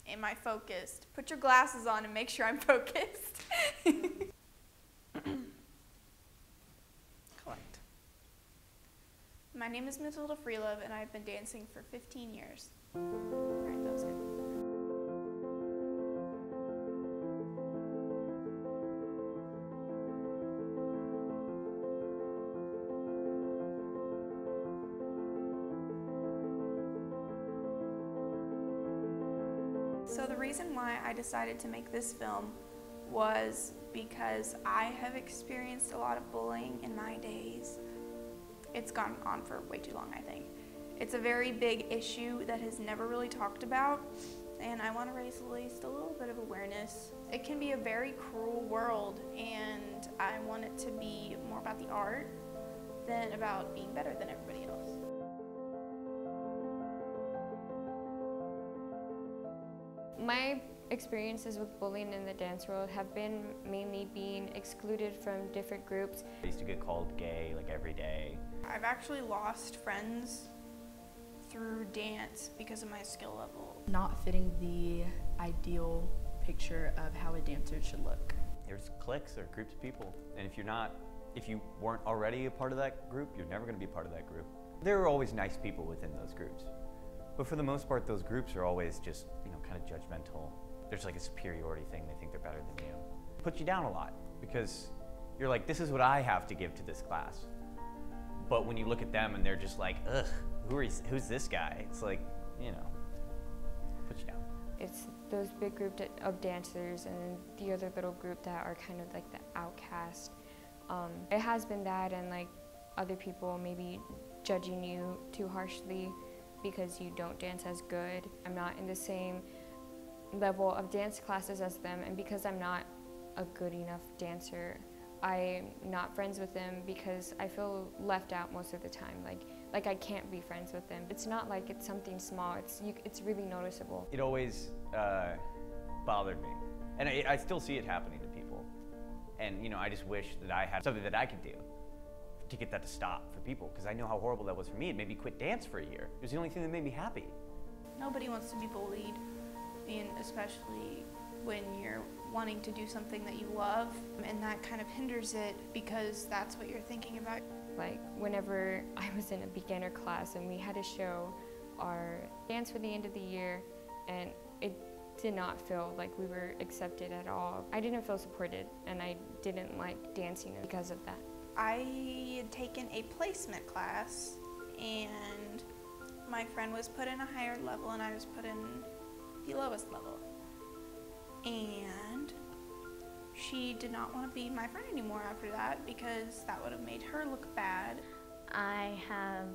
Am I focused? Put your glasses on and make sure I'm focused. Collect. My name is Matilda Freelove, and I've been dancing for 15 years. All right, that was good. So the reason why I decided to make this film was because I have experienced a lot of bullying in my days. It's gone on for way too long, I think. It's a very big issue that has never really talked about, and I want to raise at least a little bit of awareness. It can be a very cruel world, and I want it to be more about the art than about being better than everybody else. My experiences with bullying in the dance world have been mainly being excluded from different groups. I used to get called gay like every day. I've actually lost friends through dance because of my skill level. Not fitting the ideal picture of how a dancer should look. There's cliques or groups of people, and if you weren't already a part of that group, you're never going to be part of that group. There are always nice people within those groups, but for the most part, those groups are always just, kind of judgmental. There's like a superiority thing. They think they're better than you. It puts you down a lot because you're like, this is what I have to give to this class. But when you look at them and they're just like, ugh, who's this guy? It's like, puts you down. It's those big group of dancers and the other little group that are kind of like the outcast. It has been that, and like other people maybe judging you too harshly because you don't dance as good. I'm not in the same level of dance classes as them, and because I'm not a good enough dancer, I'm not friends with them because I feel left out most of the time. Like I can't be friends with them. It's not like it's something small, it's really noticeable. It always bothered me, and I still see it happening to people. And I just wish that I had something that I could do to get that to stop for people, because I know how horrible that was for me. It made me quit dance for a year. It was the only thing that made me happy. Nobody wants to be bullied, and especially when you're wanting to do something that you love, and that kind of hinders it because that's what you're thinking about. Like whenever I was in a beginner class and we had to show our dance for the end of the year, and it did not feel like we were accepted at all. I didn't feel supported, and I didn't like dancing because of that. I had taken a placement class, and my friend was put in a higher level and I was put in the lowest level. And she did not want to be my friend anymore after that because that would have made her look bad. I have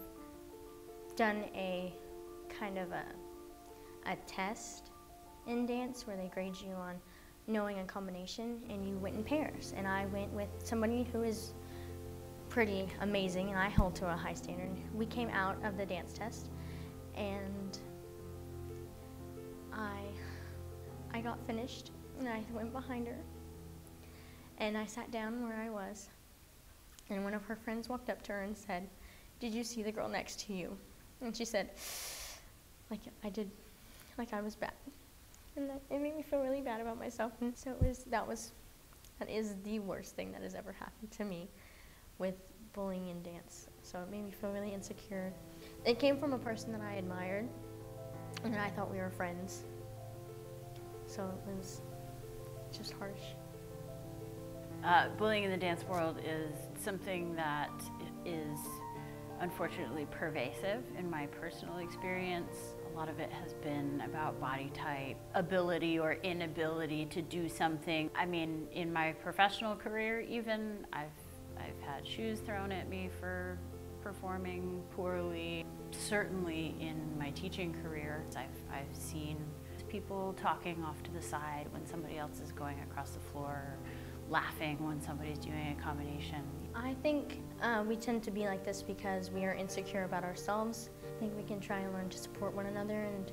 done a kind of a test in dance where they grade you on knowing a combination, and you went in pairs. And I went with somebody who is pretty amazing, and I held to a high standard. We came out of the dance test, and I got finished, and I went behind her, and I sat down where I was, and one of her friends walked up to her and said, "Did you see the girl next to you?" And she said, like I did, like I was bad. And it made me feel really bad about myself, and so that is the worst thing that has ever happened to me with bullying in dance. So it made me feel really insecure. It came from a person that I admired, and I thought we were friends. So it was just harsh. Bullying in the dance world is something that is unfortunately pervasive in my personal experience. A lot of it has been about body type, ability or inability to do something. I mean, in my professional career even, I've had shoes thrown at me for performing poorly. Certainly in my teaching career, I've seen people talking off to the side when somebody else is going across the floor, laughing when somebody's doing a combination. I think we tend to be like this because we are insecure about ourselves. I think we can try and learn to support one another and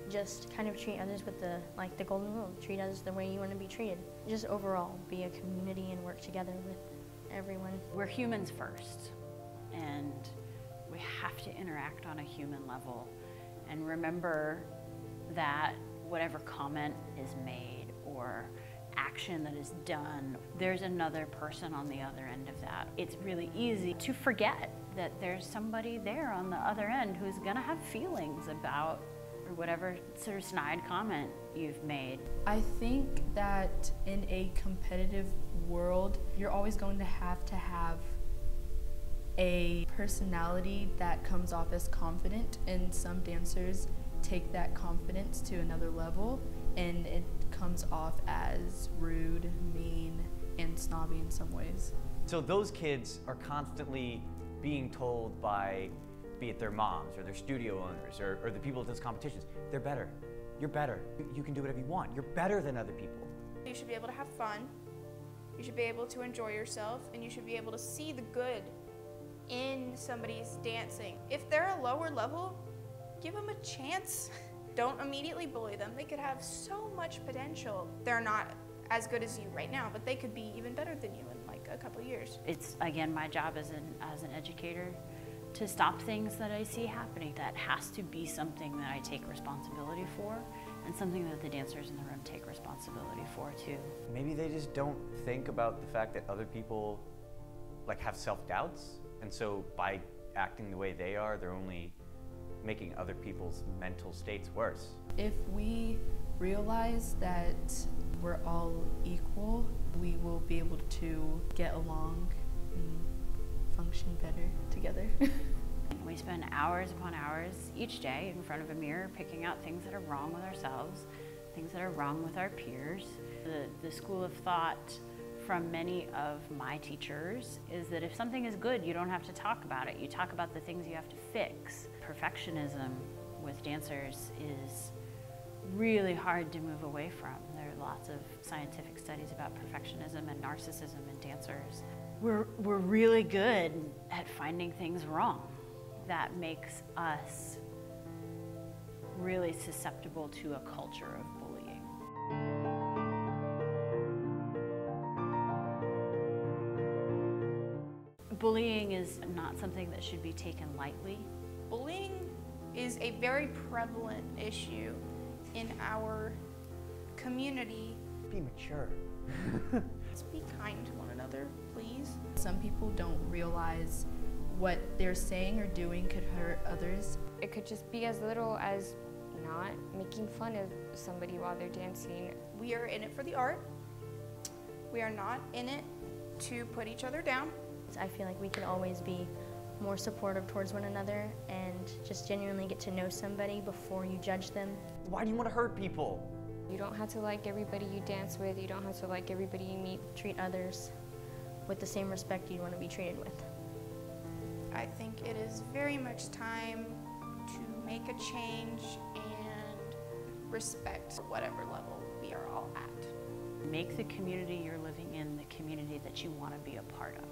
just kind of treat others with the golden rule. Treat others the way you want to be treated. Just overall be a community and work together with everyone. We're humans first, and we have to interact on a human level and remember that whatever comment is made or action that is done, there's another person on the other end of that. It's really easy to forget that there's somebody there on the other end who's gonna have feelings about whatever sort of snide comment you've made. I think that in a competitive world, you're always going to have a personality that comes off as confident, and some dancers take that confidence to another level, and it comes off as rude, mean, and snobby in some ways. So those kids are constantly being told by, be it their moms or their studio owners or the people at those competitions, they're better, you're better, you can do whatever you want, you're better than other people. You should be able to have fun, you should be able to enjoy yourself, and you should be able to see the good in somebody's dancing. If they're a lower level, give them a chance. Don't immediately bully them. They could have so much potential. They're not as good as you right now, but they could be even better than you in like a couple years. It's, again, my job as an educator to stop things that I see happening. That has to be something that I take responsibility for, and something that the dancers in the room take responsibility for too. Maybe they just don't think about the fact that other people like have self-doubts, and so by acting the way they are, they're only making other people's mental states worse. If we realize that we're all equal, we will be able to get along and function better together. We spend hours upon hours each day in front of a mirror picking out things that are wrong with ourselves, things that are wrong with our peers. The school of thought from many of my teachers is that if something is good, you don't have to talk about it. You talk about the things you have to fix. Perfectionism with dancers is really hard to move away from. There are lots of scientific studies about perfectionism and narcissism in dancers. We're really good at finding things wrong. That makes us really susceptible to a culture of bullying. Bullying is not something that should be taken lightly. Bullying is a very prevalent issue in our community. Be mature. Let's be kind to one another, please. Some people don't realize what they're saying or doing could hurt others. It could just be as little as not making fun of somebody while they're dancing. We are in it for the art. We are not in it to put each other down. I feel like we could always be more supportive towards one another and just genuinely get to know somebody before you judge them. Why do you want to hurt people? You don't have to like everybody you dance with, you don't have to like everybody you meet. Treat others with the same respect you want to be treated with. I think it is very much time to make a change and respect whatever level we are all at. Make the community you're living in the community that you want to be a part of.